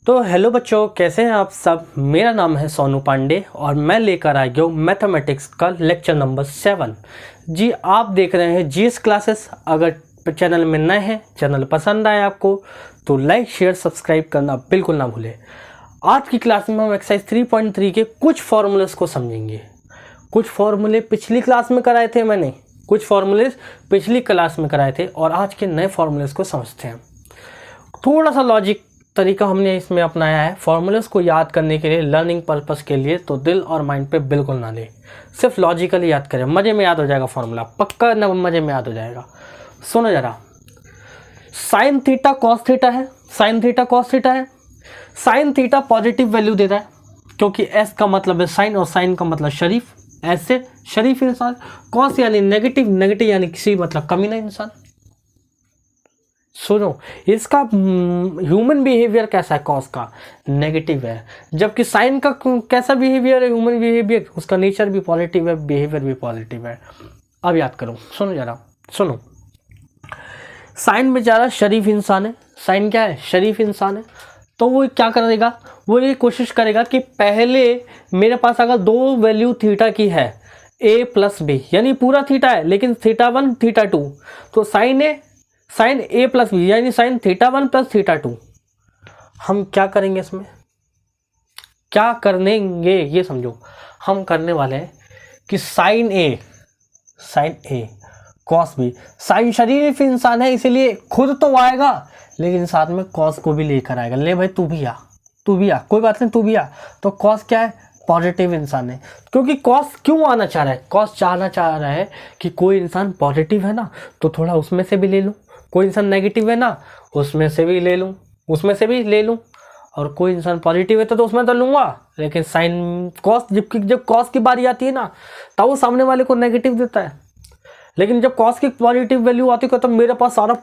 तो हेलो बच्चों, कैसे हैं आप सब। मेरा नाम है सोनू पांडे और मैं लेकर आ गया हूँ मैथमेटिक्स का लेक्चर नंबर 7। जी, आप देख रहे हैं जीएस क्लासेस। अगर चैनल में नए हैं, चैनल पसंद आए आपको तो लाइक शेयर सब्सक्राइब करना बिल्कुल ना भूलें। आज की क्लास में हम एक्सरसाइज 3.3 के कुछ फॉर्मूलेस को समझेंगे। कुछ फॉर्मूले पिछली क्लास में कराए थे मैंने, कुछ फॉर्मूले पिछली क्लास में कराए थे और आज के नए फॉर्मूलेस को समझते हैं। थोड़ा सा लॉजिक तरीका हमने इसमें अपनाया है फॉर्मूलेस को याद करने के लिए, लर्निंग पर्पस के लिए। तो दिल और माइंड पे बिल्कुल ना ले, सिर्फ लॉजिकली याद करें, मज़े में याद हो जाएगा फॉर्मूला, पक्का न मज़े में याद हो जाएगा। सुनो जरा, साइन थीटा कॉस थीटा है, साइन थीटा कॉस थीटा है। साइन थीटा पॉजिटिव वैल्यू देता है क्योंकि एस का मतलब है साइन और साइन का मतलब शरीफ, ऐसे शरीफ इंसान। कॉस यानी नेगेटिव, नेगेटिव यानी किसी मतलब कमीना इंसान। सुनो, इसका ह्यूमन बिहेवियर कैसा है, कॉस का नेगेटिव है, जबकि साइन का कैसा बिहेवियर है, ह्यूमन बिहेवियर, उसका नेचर भी पॉजिटिव है, बिहेवियर भी पॉजिटिव है। अब याद करो, सुनो जरा, सुनो। साइन बेचारा शरीफ इंसान है, साइन क्या है, शरीफ इंसान है। तो वो क्या करेगा, वो ये कोशिश करेगा कि पहले मेरे पास अगर दो वैल्यू थीटा की है, ए प्लस बी, यानी पूरा थीटा है लेकिन थीटा 1 थीटा 2, तो साइन ए प्लस बी यानी साइन थीटा 1 प्लस थीटा 2। हम क्या करेंगे, इसमें क्या करेंगे ये समझो। हम करने वाले हैं कि साइन ए कॉस बी। साइन शरीफ इंसान है इसीलिए खुद तो आएगा लेकिन साथ में कॉस को भी लेकर आएगा। ले भाई तू भी आ, कोई बात नहीं, तू भी आ। तो कॉस क्या है, पॉजिटिव इंसान है। क्योंकि कॉस क्यों आना चाह रहा है, कॉस चाह रहा है कि कोई इंसान पॉजिटिव है ना तो थोड़ा उसमें से भी ले लूँ, कोई इंसान नेगेटिव है ना उसमें से भी ले लूँ, और कोई इंसान पॉजिटिव है तो उसमें तो लूँगा। लेकिन साइन कॉस, जब कॉस की बारी आती है ना तब वो सामने वाले को नेगेटिव देता है, लेकिन जब कॉस की पॉजिटिव वैल्यू आती है तो मेरे पास सारा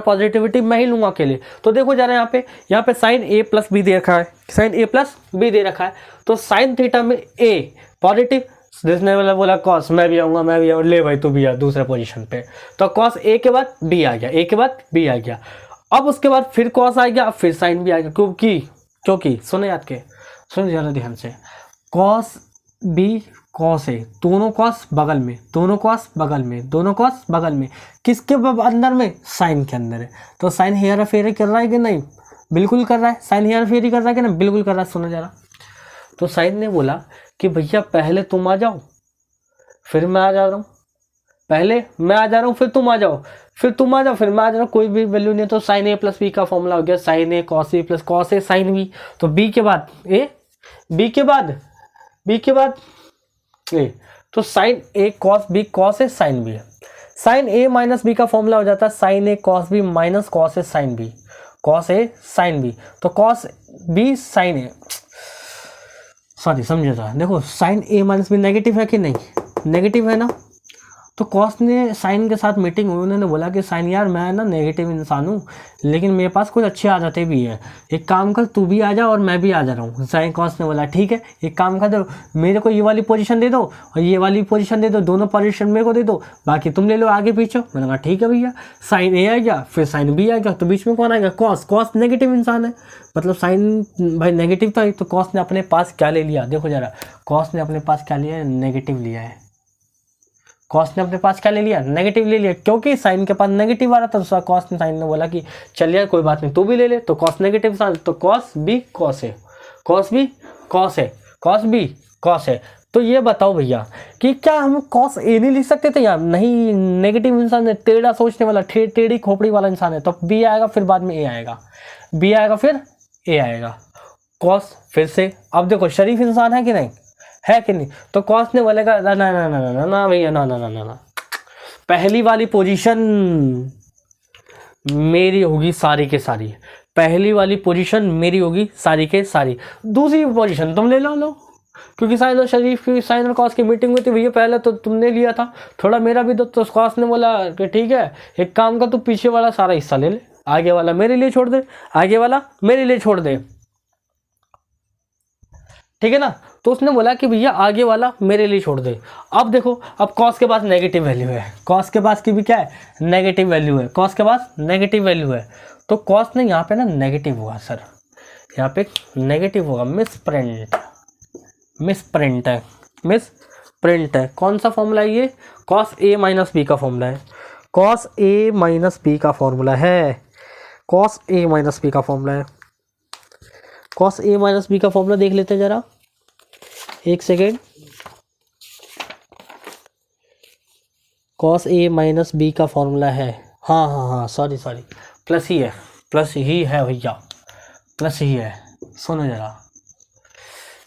पॉजिटिविटी मैं ही लूँगा अकेले, तो देखो जरा यहाँ पे साइन ए प्लस बी दे रखा है, तो साइन थीटा में ए पॉजिटिव, जिसने बोला कॉस, मैं भी आऊँगा, ले भाई तू भी आ दूसरे पोजीशन पे। तो कॉस ए के बाद बी आ गया, अब उसके बाद फिर कॉस आ गया, फिर साइन भी आ गया। क्योंकि सुनो ज़रा ध्यान से, कॉस बी कॉस ए, दोनों कॉस बगल में, किसके अंदर में, साइन के अंदर है। तो साइन हेयर फेरी कर रहा है कि नहीं, बिल्कुल कर रहा है। साइन हेयर फेरी कर रहा है कि नहीं, बिल्कुल कर रहा है। सुनो जरा, तो साइन ने बोला कि भैया पहले तुम आ जाओ फिर मैं आ जा रहा हूँ, पहले मैं आ जा रहा हूँ फिर तुम आ जाओ, फिर मैं आ जा रहा हूँ, कोई भी वैल्यू नहीं। तो साइन ए प्लस बी का फॉर्मूला हो गया sign A cos A plus cos A sine B. तो बी के बाद ए, बी के बाद ए, तो sine A cos B cos A sine B है। साइन ए माइनस बी का फॉर्मूला हो जाता है sine A cos B minus cos A sine B, तो कॉस बी साइन ए, सॉरी समझे था। देखो sign A minus B negative है कि नहीं, नेगेटिव है ना। तो कॉस ने साइन के साथ मीटिंग हुई, उन्होंने बोला कि साइन यार मैं ना नेगेटिव इंसान हूँ लेकिन मेरे पास कुछ अच्छी आदतें भी है, एक काम कर तू भी आ जा और मैं भी आ जा रहा हूँ। साइन कॉस ने बोला ठीक है, एक काम कर दो, मेरे को ये वाली पोजीशन दे दो और ये वाली पोजीशन दे दो, दोनों पोजीशन मेरे को दे दो, बाकी तुम ले लो आगे पीछे। मैंने कहा ठीक है भैया। साइन ए आ गया, फिर साइन बी आ गया, तो बीच में कौन आ गया, कॉस नेगेटिव इंसान है, मतलब साइन भाई नेगेटिव था। तो कॉस ने अपने पास क्या ले लिया, देखो जरा, कॉस ने अपने पास क्या लिया है, नेगेटिव लिया है। कॉस ने अपने पास क्या ले लिया, नेगेटिव ले लिया, क्योंकि साइन के पास नेगेटिव आ रहा था। तो कॉस ने, साइन ने बोला कि चल यार कोई बात नहीं तू भी ले ले, तो कॉस नेगेटिव था, तो cos B cos B cos है। तो ये बताओ भैया कि क्या हम कॉस ए नहीं लिख सकते थे यार, नहीं, नेगेटिव इंसान है, टेढ़ा सोचने वाला, टेढ़ी खोपड़ी वाला इंसान है, तो बी आएगा फिर बाद में ए आएगा, फिर ए आएगा, कॉस फिर से। अब देखो शरीफ इंसान है कि नहीं, तो कॉस ने बोलेगा ना ना ना ना ना भैया, ना, पहली वाली पोजीशन मेरी होगी सारी के सारी, दूसरी पोजीशन तुम ले लो, क्योंकि साइन और शरीफ की, साइन और कॉस की मीटिंग हुई थी भैया, पहले तो तुमने लिया था, थोड़ा मेरा भी दो। तो कॉस ने बोला कि ठीक है, एक काम का तू पीछे वाला सारा हिस्सा ले ले, आगे वाला मेरे लिए छोड़ दे, ठीक है ना। तो उसने बोला कि भैया आगे वाला मेरे लिए छोड़ दे। अब देखो, अब कॉस के पास नेगेटिव वैल्यू है, कॉस के पास की भी क्या है, नेगेटिव वैल्यू है, कॉस के पास नेगेटिव वैल्यू है। तो कॉस ने यहाँ पे ना नेगेटिव होगा सर, यहाँ पे नेगेटिव होगा, मिस प्रिंट है। कौन सा फॉर्मूला है ये, कॉस ए माइनस बी का फॉर्मूला है, कॉस ए माइनस बी का फॉर्मूला है, कॉस ए माइनस बी का फॉर्मूला है। कॉस ए माइनस बी का फॉर्मूला देख लेते हैं जरा, एक second. Cos A minus B का फॉर्मूला है, हाँ सॉरी प्लस ही है भैया, प्लस ही है। सुनो जरा,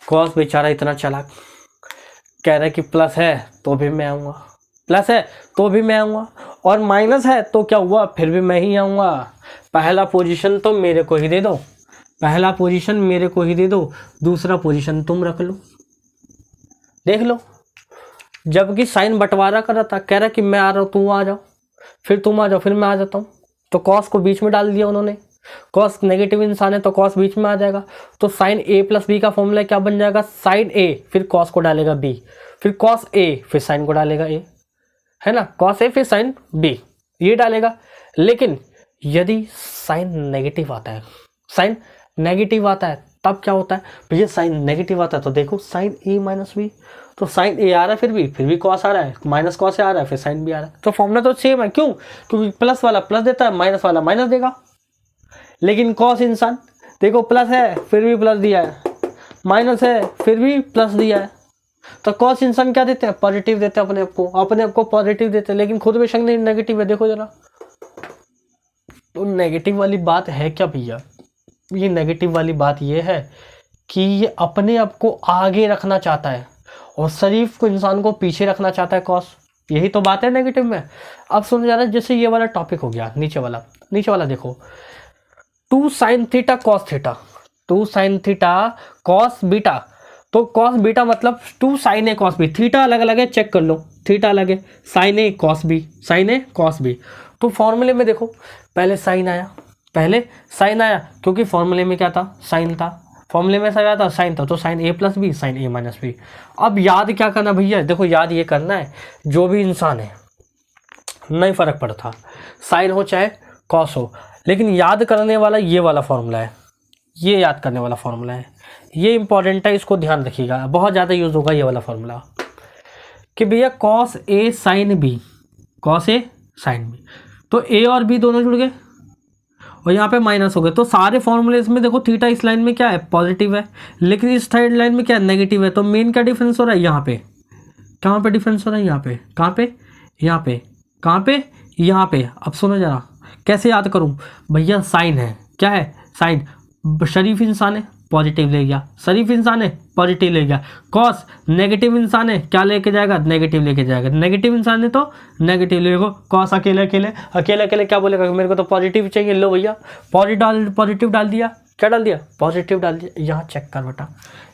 कॉस बेचारा इतना चालाक, कह रहा है कि प्लस है तो भी मैं आऊँगा, प्लस है तो भी मैं आऊँगा, और माइनस है तो क्या हुआ, फिर भी मैं ही आऊँगा। पहला पोजीशन तो मेरे को ही दे दो, पहला पोजीशन मेरे को ही दे दो, दूसरा पोजीशन तुम रख लो। देख लो, जबकि साइन बंटवारा कर रहा था, कह रहा कि मैं आ रहा हूँ तुम आ जाओ, फिर तुम आ जाओ फिर मैं आ जाता हूँ, तो कॉस को बीच में डाल दिया उन्होंने। कॉस नेगेटिव इंसान है तो कॉस बीच में आ जाएगा, तो साइन ए प्लस बी का फॉर्मूला क्या बन जाएगा, साइन ए फिर कॉस को डालेगा बी, फिर कॉस ए फिर साइन को डालेगा ए, है ना, कॉस ए फिर साइन बी ये डालेगा। लेकिन यदि साइन नेगेटिव आता है, साइन नेगेटिव आता है तब क्या होता है भैया, साइन नेगेटिव आता है तो देखो साइन ए माइनस बी, तो साइन ए आ रहा है फिर भी कॉस आ रहा है, माइनस कॉस आ रहा है, फिर साइन भी आ रहा है, तो फॉर्मूला तो सेम है। क्यों, क्योंकि प्लस वाला प्लस देता है, माइनस वाला माइनस देगा। लेकिन कॉस इंसान देखो, प्लस है फिर भी प्लस दिया है, माइनस है फिर भी प्लस दिया है, तो कॉस इंसान क्या देते हैं, पॉजिटिव देते हैं, अपने आप को पॉजिटिव देते हैं, लेकिन खुद बेशक नहीं नेगेटिव है। देखो जरा, तो नेगेटिव वाली बात है क्या भैया, ये नेगेटिव वाली बात ये है कि ये अपने आप को आगे रखना चाहता है और शरीफ को, इंसान को पीछे रखना चाहता है कॉस, यही तो बात है नेगेटिव में। अब सुन जा रहा है, जैसे ये वाला टॉपिक हो गया, नीचे वाला देखो, 2 sin theta cos theta, 2 sin theta cos beta, तो कॉस बीटा मतलब 2 sin ए कॉस बी, थीटा अलग अलग है, चेक कर लो, थीटा अलग है, साइन ए कॉस बी। तो फॉर्मूले में देखो, पहले साइन आया, क्योंकि फॉर्मूले में क्या था, साइन था, फॉर्मूले में क्या था, साइन था, तो sine A plus B, sine A minus B. अब याद क्या करना भैया, देखो याद ये करना है, जो भी इंसान है नहीं फर्क पड़ता, साइन हो चाहे कॉस हो, लेकिन याद करने वाला ये वाला फॉर्मूला है, ये याद करने वाला फॉर्मूला है, ये इंपॉर्टेंट है, इसको ध्यान रखिएगा, बहुत ज़्यादा यूज़ होगा ये वाला फॉर्मूला, कि भैया कॉस ए साइन बी, तो ए और बी दोनों जुड़ गए और यहाँ पे माइनस हो गए, तो सारे फॉर्मूलेस में देखो थीटा इस लाइन में क्या है, पॉजिटिव है, लेकिन इस थर्ड लाइन में क्या है, नेगेटिव है। तो मेन क्या डिफरेंस हो रहा है, यहाँ पे कहाँ पे डिफरेंस हो रहा है, यहाँ पे कहाँ पे यहाँ पे। अब सुनो जरा, कैसे याद करूँ भैया, साइन है, क्या है साइन, शरीफ इंसान है पॉजिटिव ले गया, शरीफ इंसान है पॉजिटिव ले गया, कॉस नेगेटिव इंसान है क्या लेके जाएगा, नेगेटिव लेके जाएगा, नेगेटिव इंसान है तो नेगेटिव लेगा, कॉस अकेले क्या बोलेगा, मेरे को तो पॉजिटिव चाहिए, लो भैया पॉजिटिव डाल दिया, क्या डाल दिया, पॉजिटिव डाल दिया। यहाँ चेक कर बेटा,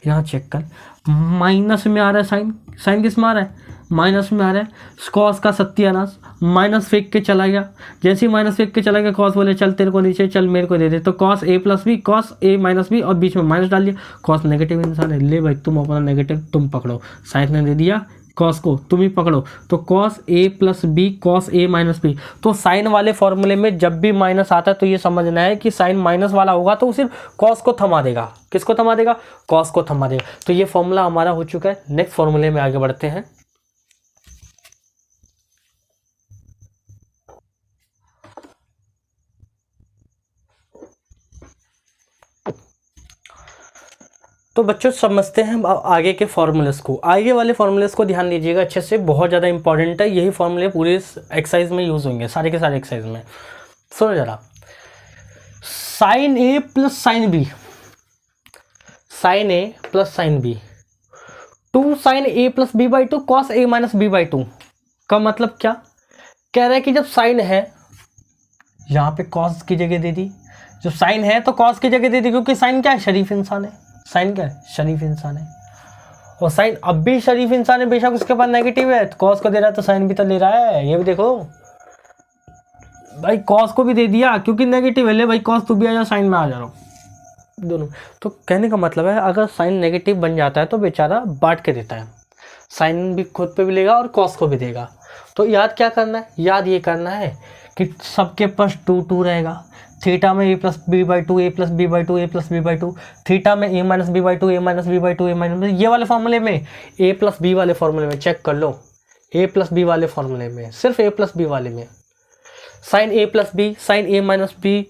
यहाँ चेक कर, माइनस में आ रहा है साइन किस में आ रहा है, माइनस में आ रहा है, कॉस का सत्यानाश, माइनस फेंक के चला गया, जैसे ही माइनस फेंक के चला गया, कॉस बोले चल तेरे को नीचे चल मेरे को दे दे, तो cos A plus B, cos A minus B, और बीच में माइनस डाल दिया, कॉस नेगेटिव इंसान है, ले भाई तुम अपना नेगेटिव तुम पकड़ो, साइन ने दे दिया कॉस को, तुम ही पकड़ो, तो cos A plus B, cos A minus B. तो साइन वाले फॉर्मूले में जब भी माइनस आता है तो ये समझना है कि साइन माइनस वाला होगा तो सिर्फ कॉस को थमा देगा, किसको थमा देगा, कॉस को थमा देगा। तो ये फॉर्मूला हमारा हो चुका है। नेक्स्ट फॉर्मूले में आगे बढ़ते हैं। तो बच्चों समझते हैं आगे के फॉर्मूलेस को, आगे वाले फॉर्मूलेस को ध्यान दीजिएगा अच्छे से, बहुत ज़्यादा इंपॉर्टेंट है, यही फॉर्मूले पूरे एक्सरसाइज में यूज़ होंगे, सारे के सारे एक्सरसाइज में। सुनो जरा, sine A plus sine B, sine A plus sine B, 2 sine A plus B by 2 cos A minus B by 2 का मतलब क्या, कह रहा है कि जब साइन है, यहाँ पे कॉस की जगह दे दी, जब साइन है तो कॉस की जगह दे दी, क्योंकि साइन क्या है, शरीफ इंसान है, साइन क्या है, शरीफ इंसान है, और साइन अब भी शरीफ इंसान है, बेशक उसके पास नेगेटिव है, तो कॉस को दे रहा है तो साइन भी तो ले रहा है, ये भी देखो भाई, कॉस को भी दे दिया क्योंकि नेगेटिव है, ले भाई कॉस तू भी आ जा, साइन में आ जा रहा हूँ, दोनों। तो कहने का मतलब है अगर साइन नेगेटिव बन जाता है तो बेचारा बांट के देता है, साइन भी खुद पे भी लेगा और कॉस को भी देगा। तो याद क्या करना है, याद ये करना है कि सबके पास 2 रहेगा। थीटा में a plus B by two, a plus B by two, a plus B by two, theta में a minus B by two, a minus B by two, a minus, ये वाले फॉर्मूले में, ए प्लस बी वाले फॉर्मूले में check कर लो, ए plus B वाले फॉर्मूले में, सिर्फ ए प्लस बी वाले में sign A plus B, sine A minus B,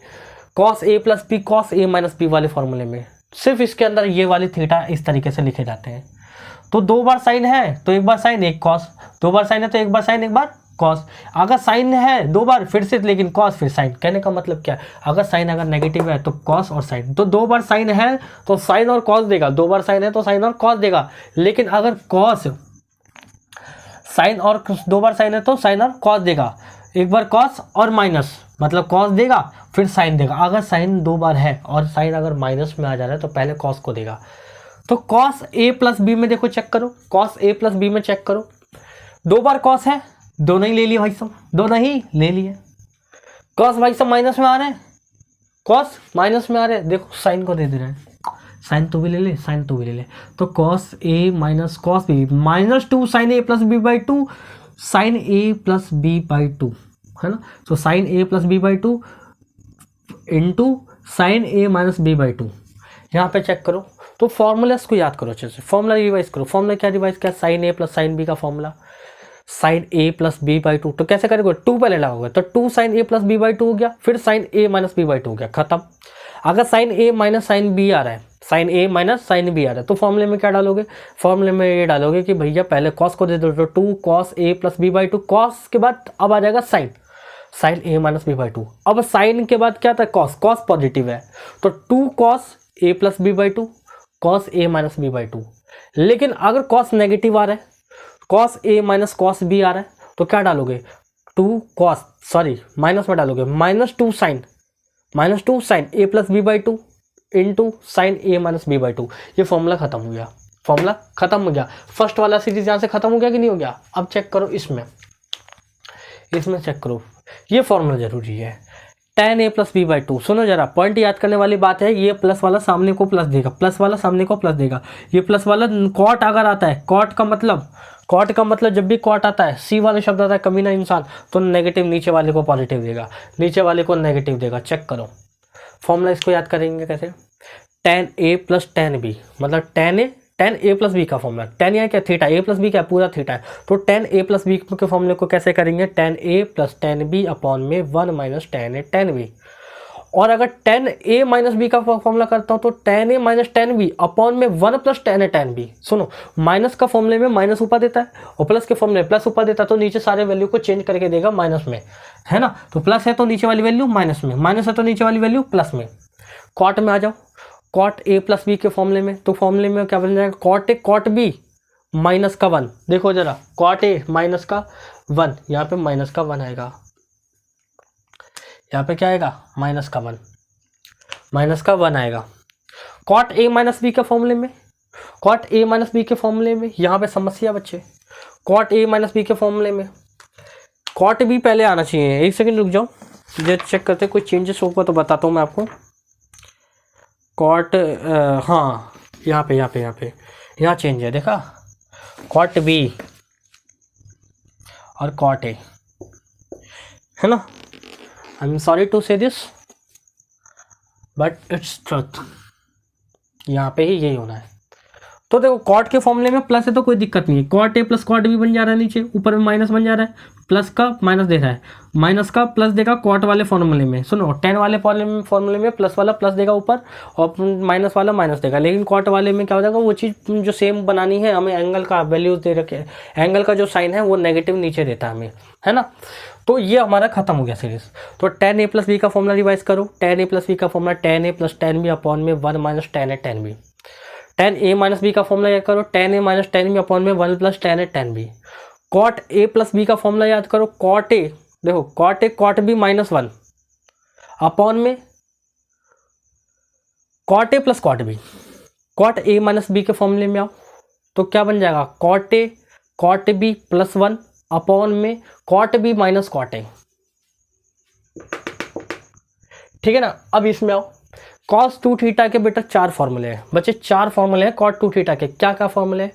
cos A plus B, cos A minus B वाले फॉर्मूले में सिर्फ इसके अंदर ये वाली थीटा इस तरीके से लिखे जाते हैं। तो 2 बार साइन है तो एक बार साइन एक कॉस, 2 बार साइन है तो एक बार साइन एक बार कॉस। अगर साइन है 2 बार फिर से लेकिन कॉस फिर साइन। कहने का मतलब क्या है, अगर साइन अगर नेगेटिव है तो कॉस और साइन। तो 2 बार साइन है तो साइन और कॉस देगा, 2 बार साइन है तो साइन और कॉस देगा। लेकिन अगर कॉस साइन और 2 बार साइन है तो साइन और कॉस देगा, एक बार कॉस और माइनस, मतलब कॉस देगा फिर साइन देगा। अगर साइन 2 बार है और साइन अगर माइनस में आ जा रहा है तो पहले कॉस को देगा। तो कॉस ए प्लस बी में देखो चेक करो, कॉस ए प्लस बी में चेक करो, 2 बार कॉस है, दोनों ही ले लिए भाई साहब, दोनों ही ले लिए। कॉस भाई साहब माइनस में आ रहे हैं, कॉस माइनस में आ रहे हैं, देखो साइन को दे रहे हैं, साइन तो भी ले ले, साइन तो भी ले ले। तो cos A minus cos B minus 2 sine A plus B by 2 sine A plus B by 2 है ना। तो sine A plus B by 2 into sine A minus B by 2। यहाँ पे चेक करो तो फॉर्मूलास को याद करो अच्छे से, फॉर्मूला रिवाइज करो। फॉर्मूला क्या रिवाइज किया, sine A plus sine B का formula, sine A plus B by 2। तो कैसे करेंगे, 2 पहले लगाओगे तो 2 sine A plus B by 2 हो गया, फिर sine A minus B by 2 हो गया, खत्म। अगर sine A minus sine B आ रहा है, sine A minus sine B आ रहा है, तो फॉर्मूले में क्या डालोगे, फॉर्मूले में ये डालोगे कि भैया पहले कॉस को दे दो, तो 2 cos A plus B by 2, cos के बाद अब आ जाएगा sine, sine A minus B by 2। अब साइन के बाद क्या था, कॉस, कॉस पॉजिटिव है तो 2 cos A plus B by 2, cos A minus B by 2। लेकिन अगर कॉस नेगेटिव आ रहा है, cos A minus cos B आ रहा है, तो क्या डालोगे, 2 कॉस, सॉरी माइनस में डालोगे, -2 sine, -2 sine A plus B by 2 into sine A minus B by 2। ये फॉर्मूला खत्म हो गया, फॉर्मूला खत्म हो गया। फर्स्ट वाला सीरीज यहाँ से खत्म हो गया कि नहीं हो गया। अब चेक करो इसमें चेक करो, ये फॉर्मूला जरूरी है, tan a plus B by 2। सुनो जरा, पॉइंट याद करने वाली बात है, ये प्लस वाला सामने को प्लस देगा, प्लस वाला सामने को प्लस देगा। ये प्लस वाला कॉट अगर आता है, कॉट का मतलब जब भी कॉट आता है, सी वाले शब्द आता है कमीना इंसान, तो नेगेटिव नीचे वाले को पॉजिटिव देगा, नीचे वाले को नेगेटिव देगा। चेक करो फॉर्मूला, इसको याद करेंगे कैसे, tan a प्लस tan b, मतलब tan a प्लस बी का फॉर्मूला, tan या क्या थीटा, a प्लस बी क्या पूरा थीटा है, तो tan a प्लस बी के फॉर्मूले को कैसे करेंगे, tan a प्लस tan b अपॉन में 1 minus tan a tan b। और अगर tan a माइनस बी का फॉर्मूला करता हूँ तो tan a minus tan b upon में 1 plus tan a tan b। सुनो, माइनस का फॉर्मूले में माइनस ऊपर देता है और प्लस के फॉर्मूले में प्लस ऊपर देता है, तो नीचे सारे वैल्यू को चेंज करके देगा माइनस में, है ना। तो प्लस है तो नीचे वाली वैल्यू माइनस में, माइनस है तो नीचे वाली वैल्यू प्लस में। कॉट में आ जाओ, कॉट ए प्लस बी के फॉर्मूले में, तो फॉर्मूले में क्या बन जाएगा, cot A cot B minus का 1। देखो जरा, कॉट ए माइनस का 1, यहाँ पे माइनस का 1 आएगा, यहाँ पे क्या आएगा, माइनस का 1, माइनस का 1 आएगा। कॉट ए माइनस बी के फॉर्मूले में, कॉट ए माइनस बी के फॉर्मूले में, यहाँ पे समस्या बच्चे, कॉट ए माइनस बी के फॉर्मूले में कॉट बी पहले आना चाहिए। एक सेकंड रुक जाओ, ये चेक करते, कोई चेंजेस होगा तो बताता हूँ मैं आपको। कॉट हाँ, यहाँ चेंज है, देखा, कॉट बी और कॉट ए, है ना। आई एम सॉरी टू से दिस बट इट्स ट्रुथ, यहाँ पे ही यही होना है। तो देखो कॉट के फॉर्मूले में प्लस है तो कोई दिक्कत नहीं है, cot A plus cot B बन जा रहा है, नीचे ऊपर में माइनस बन जा रहा है, प्लस का माइनस दे रहा है, माइनस का प्लस देगा कॉट वाले फॉर्मूले में। सुनो, tan वाले फॉर्मूले में प्लस वाला प्लस देगा ऊपर और माइनस वाला माइनस देगा, लेकिन कॉट वाले में क्या हो जाएगा, वो चीज़ जो सेम बनानी है हमें, एंगल का वैल्यूज दे रखे, एंगल का जो साइन है वो नेगेटिव नीचे देता है हमें, है ना। तो ये हमारा खत्म हो गया सीरीज। तो tan a प्लस बी का फॉर्मूला रिवाइज करो, tan a प्लस बी का फॉर्मूला tan a प्लस tan b अपॉन में 1 minus tan a tan b। tan a minus B का फॉर्मूला याद करो, tan a minus tan b upon में 1 plus tan a tan b। Cot a plus B का formula याद करो, cot a, देखो cot a cot b minus 1 upon में cot a plus cot b। Cot a minus b के फॉर्मूले में आओ तो क्या बन जाएगा, cot a cot b plus 1 upon में cot b minus cot a, ठीक है ना। अब इसमें आओ, कॉस 2 थीटा के बेटा 4 फॉर्मूले हैं बच्चे, 4 फॉर्मूले हैं कॉट 2 थीटा के। क्या क्या फॉर्मूले हैं?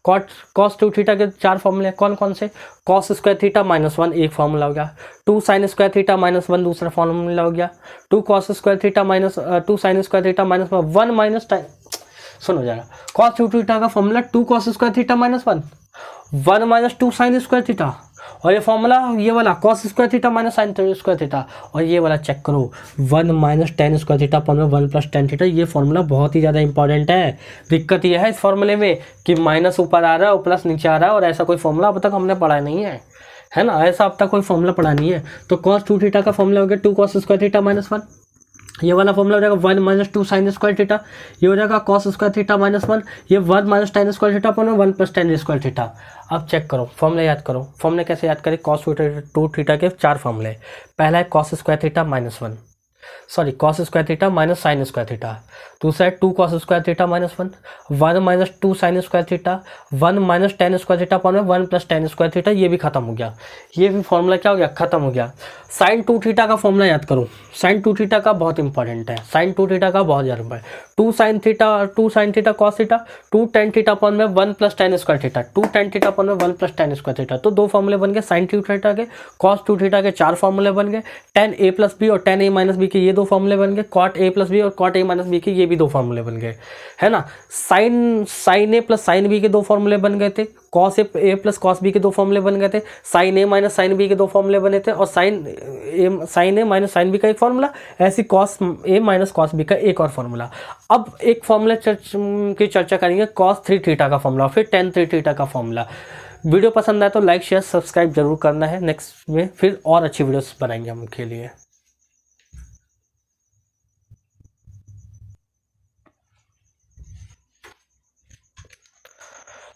कॉस 2 थीटा के 4 फॉर्मूले हैं, कौन कौन से? कॉस स्क्वायर थीटा -1 एक फॉर्मूला हो गया, 2 साइन स्क्वायर थीटा -1 दूसरा फॉर्मूला हो गया, 2 cos square theta -2 sine square theta -1 minus time, सुनो जरा, कॉस 2 थीटा का formula 2 cos square theta -1 1 minus 2 sine square theta, और ये फॉर्मूला ये वाला cos square theta minus sine square theta, और ये वाला चेक करो 1 minus ten square theta upon में 1 प्लस टेन थीटा। ये फॉर्मूला बहुत ही ज़्यादा इंपॉर्टेंट है। दिक्कत ये है इस फॉर्मूले में कि माइनस ऊपर आ रहा है और प्लस नीचे आ रहा है, और ऐसा कोई फॉर्मूला अब तक हमने पढ़ा नहीं है ना, ऐसा अब तक कोई फॉर्मूला पढ़ा नहीं है। तो कॉस 2 थीटा का फॉर्मूला हो गया 2 कॉस स्क्वायर थीटा -1, ये वाला फॉर्मूला हो जाएगा 1 माइनस 2 साइन स्क्वायर थीटा, ये हो जाएगा कॉस स्क्वायर थीटा -1, ये 1 minus ten square theta upon 1 plus ten square theta. अब चेक करो फॉर्मूला याद करो, फॉर्मूला कैसे याद करें? कॉस 2 थीटा के 4 फॉर्मूले। पहला है cos square theta -1, sorry cos square theta minus sine square theta, दूसरा है 2 cos square theta -1, 1 minus 2 sine square theta, 1 minus ten square theta upon में 1 प्लस टेन स्क्वायर थीटा। ये भी खत्म हो गया, ये भी फॉर्मूला क्या हो गया? खत्म हो गया। साइन 2 थीटा का फॉर्मूला याद करो, साइन 2 थीटा का बहुत इंपॉर्टेंट है, साइन 2 थीटा का बहुत ज़्यादा important. 2 sine theta cos theta, 2 tan theta upon में 1 plus ten square theta, 2 tan theta upon में 1 प्लस टेन स्क्वायर थीटा। तो 2 फॉर्मूले बन गए साइन 2 थीटा के, कॉस 2 थीटा के 4 फॉर्मूले बन गए, टेन ए प्लस बी और टेन ए माइनस बी के ये 2 फॉर्मूले बन गए, कॉट ए प्लस बी और कॉट ए माइनस बी के ये भी 2 फॉर्मूले बन गए, है ना। Sign A plus sine B के 2 फॉर्मूले बन गए थे, cos A plus cos B के 2 फॉर्मूले बन गए थे, sign A minus sine B के 2 फॉर्मूले बने थे, और sign A minus sine B का एक फॉर्मूला, ऐसी cos A minus cos B का एक और फॉर्मूला। अब एक फॉर्मूला की चर्चा करेंगे, कॉस 3 थीटा का फॉर्मूला, फिर टेन 3 थीटा का फॉर्मूला। वीडियो पसंद आए तो लाइक शेयर सब्सक्राइब जरूर करना है। नेक्स्ट में फिर और अच्छी वीडियोस बनाएंगे हम के लिए।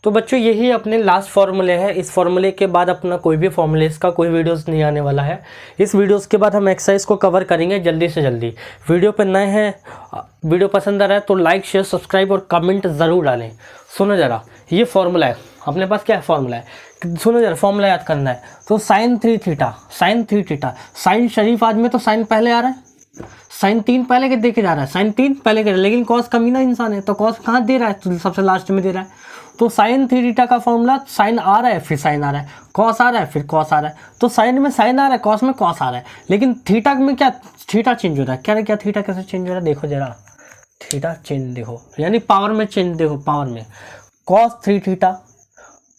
तो बच्चों यही अपने लास्ट फॉर्मूले हैं। इस फॉर्मूले के बाद अपना कोई भी फॉर्मूलेस का कोई वीडियोस नहीं आने वाला है। इस वीडियोस के बाद हम एक्सरसाइज को कवर करेंगे जल्दी से जल्दी। वीडियो पे नए हैं, वीडियो पसंद आ रहा है तो लाइक शेयर सब्सक्राइब और कमेंट ज़रूर डालें। सुनो ज़रा, ये फॉर्मूला है अपने पास, क्या है फॉर्मूला है, सुनो जरा, फॉर्मूला याद करना है। तो साइन 3 थीटा, साइन शरीफ आदमी तो साइन पहले आ रहा है, साइन 3 पहले के देखे जा रहा है, साइन 3 पहले के, लेकिन कॉस कमीना इंसान है तो कॉस कहाँ दे रहा है? तो सबसे लास्ट में दे रहा है। तो साइन 3 थीटा का फॉर्मूला, साइन आ रहा है फिर साइन आ रहा है, कॉस आ रहा है फिर कॉस आ रहा है। तो साइन में साइन आ रहा है, कॉस में कॉस आ रहा है, लेकिन थीटा में क्या थीटा चेंज हो रहा है? क्या थीटा कैसे चेंज हो रहा है? देखो जरा, थीटा चेंज देखो, यानी पावर में चेंज देखो, पावर में कॉस 3 थीटा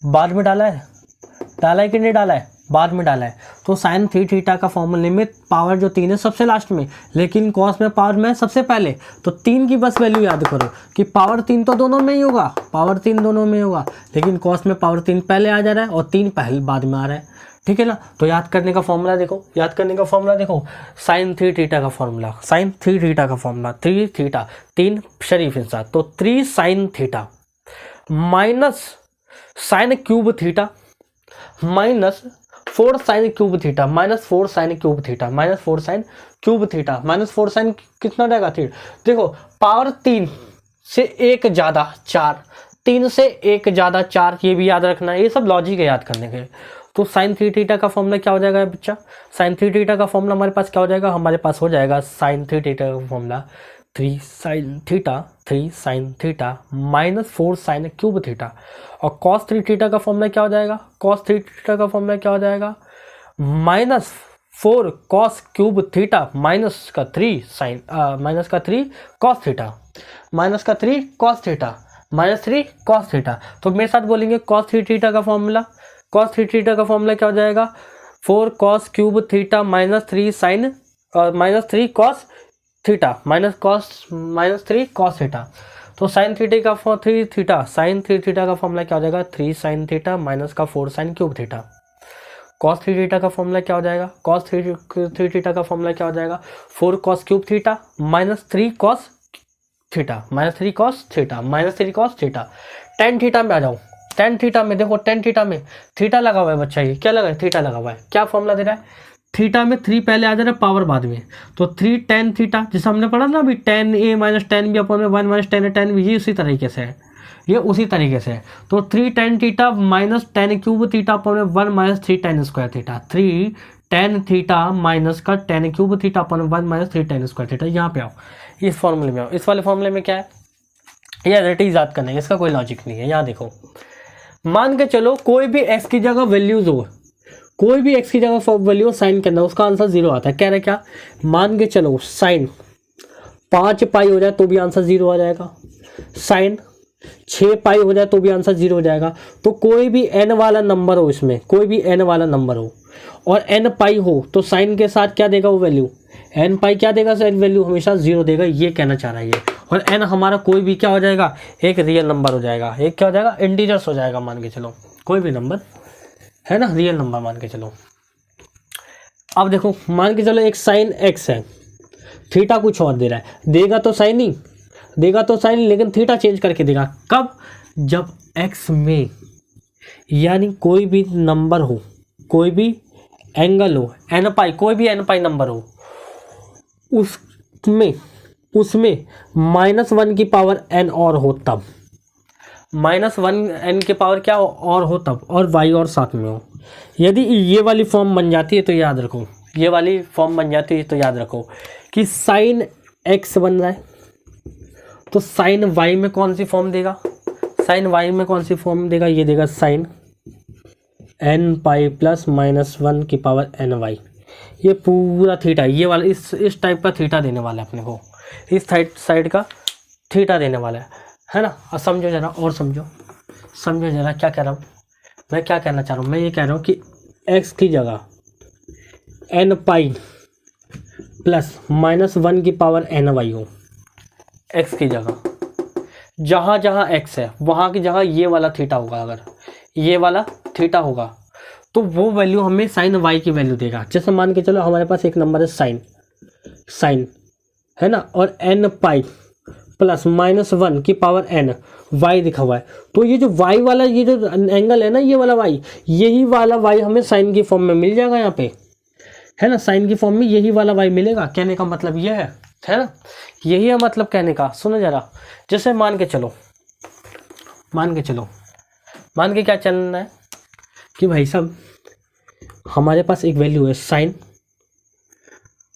बाद में डाला है कि नहीं डाला है? बाद में डाला है। तो साइन 3 थीटा का फॉर्मूले में पावर जो 3 है सबसे लास्ट में, लेकिन कॉस में पावर में सबसे पहले। तो 3 की बस वैल्यू याद करो कि पावर 3 तो दोनों में ही होगा, पावर 3 दोनों में होगा, लेकिन कॉस में पावर 3 पहले आ जा रहा है और 3 पहले बाद में आ रहा है, ठीक है ना। तो याद करने का फॉर्मूला देखो, साइन 3 थीटा का फॉर्मूला, साइन 3 थीटा का फॉर्मूला, 3 थीटा 3 शरीफ इंसान, तो 3 sine theta minus sine cube theta minus 4 sine cube theta minus 4 sine cube theta minus 4 sine cube theta minus 4 sine कितना रहेगा? थीटा। देखो पावर 3 से 1 ज़्यादा 4, 3 से 1 ज़्यादा 4, ये भी याद रखना है, ये सब लॉजिक है याद करने के। तो साइन 3 थीटा का फॉर्मूला क्या हो जाएगा बच्चा? साइन 3 थीटा का फॉर्मूला हमारे पास क्या हो जाएगा? हमारे पास हो जाएगा साइन 3 थीटा का formula 3 sine theta minus 4 sine cube theta, और कॉस 3 थीटा का फॉर्मूला क्या हो जाएगा? कॉस 3 थीटा का फॉर्मूला क्या हो जाएगा? Minus 4 cos cube theta minus का 3 साइन माइनस का 3 कॉस थीटा माइनस का 3 cos theta minus 3 cos theta. तो मेरे साथ बोलेंगे कॉस 3 थीटा का फॉर्मूला, कॉस 3 थीटा का फॉर्मूला क्या हो जाएगा? 4 cos cube theta minus 3 sine minus 3 cos theta minus 3 cos theta. तो साइन 3 का साइन 3 थीटा का फॉर्मूला क्या हो जाएगा? 3 साइन थीटा माइनस का 4 sine cube theta. Cos 3 theta का फॉर्मूला क्या हो जाएगा? कॉस 3 थीटा का फॉर्मूला क्या हो जाएगा? 4 cos cube theta minus 3 cos theta minus 3 cos theta minus 3 cos theta. Tan theta में आ जाओ, टेन थीटा में देखो, टेन थीटा में थीटा लगा हुआ है बच्चा, ये क्या लगा है? थीटा लगा हुआ है। क्या फॉर्मूला दे रहा है? थीटा में 3 पहले आ जा रहा है, पावर बाद में, तो 3 टेन थीटा, जिसे हमने पढ़ा ना अभी, टेन ए माइनस टेन बी अपॉन में 1 माइनस टेन ए टेन बी, ये उसी तरीके से है, ये उसी तरीके से है। तो 3 tan theta minus tan cube theta upon में 1 minus 3 tan square theta, 3 tan theta minus का tan cube theta upon 1 minus 3 tan square theta. यहाँ पे आओ, इस फॉर्मूले में आओ। इस वाले फॉर्मूले में क्या है, ये रेटी याद करना है, इसका कोई लॉजिक नहीं है। यहाँ देखो, मान के चलो कोई भी x की जगह वैल्यूज हो, कोई भी x की जगह वैल्यू साइन के अंदर, उसका आंसर 0 आता है। कह रहे क्या, मान के चलो साइन 5 पाई हो जाए तो भी आंसर 0 आ जाएगा, साइन 6 पाई हो जाए तो भी आंसर 0 हो जाएगा। तो कोई भी n वाला नंबर हो, इसमें कोई भी n वाला नंबर हो और n पाई हो तो साइन के साथ क्या देगा वो वैल्यू, n पाई क्या देगा, साइन वैल्यू हमेशा 0 देगा, ये कहना चाह रहा है ये। और n हमारा कोई भी क्या हो जाएगा, एक रियल नंबर हो जाएगा, एक क्या हो जाएगा, इंटीजर्स हो जाएगा। मान के चलो कोई भी नंबर है ना, रियल नंबर मान के चलो। अब देखो मान के चलो एक साइन x है, थीटा कुछ और दे रहा है, देगा तो साइन ही, देगा तो साइन, लेकिन थीटा चेंज करके देगा। कब, जब x में यानी कोई भी नंबर हो, कोई भी एंगल हो, n पाई, कोई भी n पाई नंबर हो, उसमें -1 की पावर n और हो तब, -1 n की पावर क्या हो और हो तब, और y और साथ में हो। यदि ये वाली फॉर्म बन जाती है तो याद रखो, ये वाली फॉर्म बन जाती है तो याद रखो कि साइन x बन रहा है तो साइन y में कौन सी फॉर्म देगा, साइन y में कौन सी फॉर्म देगा, ये देगा साइन n पाई प्लस -1 की पावर n y। ये पूरा थीटा, ये वाला इस टाइप का थीटा देने वाला है अपने को, इस साइड का थीटा देने वाला है ना। अब समझो जरा, और समझो जरा क्या कह रहा हूँ मैं, क्या कहना चाह रहा हूँ मैं, ये कह रहा हूँ कि x की जगह n पाई प्लस -1 की पावर n y हो, x की जगह जहाँ जहाँ x है वहाँ की जगह ये वाला थीटा होगा, अगर ये वाला थीटा होगा तो वो वैल्यू हमें साइन y की वैल्यू देगा। जैसे मान के चलो हमारे पास एक नंबर है साइन है ना, और n पाई प्लस -1 की पावर n y लिखा हुआ है, तो ये जो y वाला, ये जो एंगल है ना, ये वाला y, यही वाला y हमें साइन की फॉर्म में मिल जाएगा यहाँ पे, है ना, साइन की फॉर्म में यही वाला y मिलेगा। कहने का मतलब ये है ना, यही है मतलब कहने का। सुनो जरा, जैसे मान के क्या चलना है कि भाई साहब हमारे पास एक वैल्यू है साइन,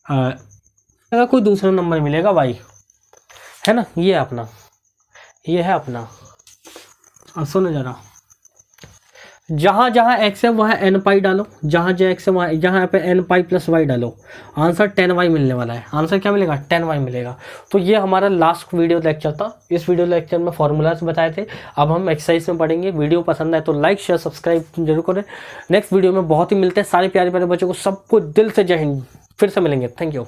अगर कोई दूसरा नंबर मिलेगा y, है ना, ये है अपना। अब सुनो जरा, जहाँ जहाँ x है वहाँ n पाई डालो, जहाँ जहाँ x है वहाँ यहाँ पे n पाई प्लस y डालो, आंसर 10y मिलने वाला है। आंसर क्या मिलेगा, 10y मिलेगा। तो ये हमारा लास्ट वीडियो लेक्चर था। इस वीडियो लेक्चर में फॉर्मूलाज बताए थे, अब हम एक्सरसाइज में पढ़ेंगे। वीडियो पसंद आए तो लाइक शेयर सब्सक्राइब जरूर करें। नेक्स्ट वीडियो में बहुत ही मिलते हैं सारे प्यारे प्यारे बच्चों को, सबको दिल से जय हिंद। फिर से मिलेंगे, थैंक यू।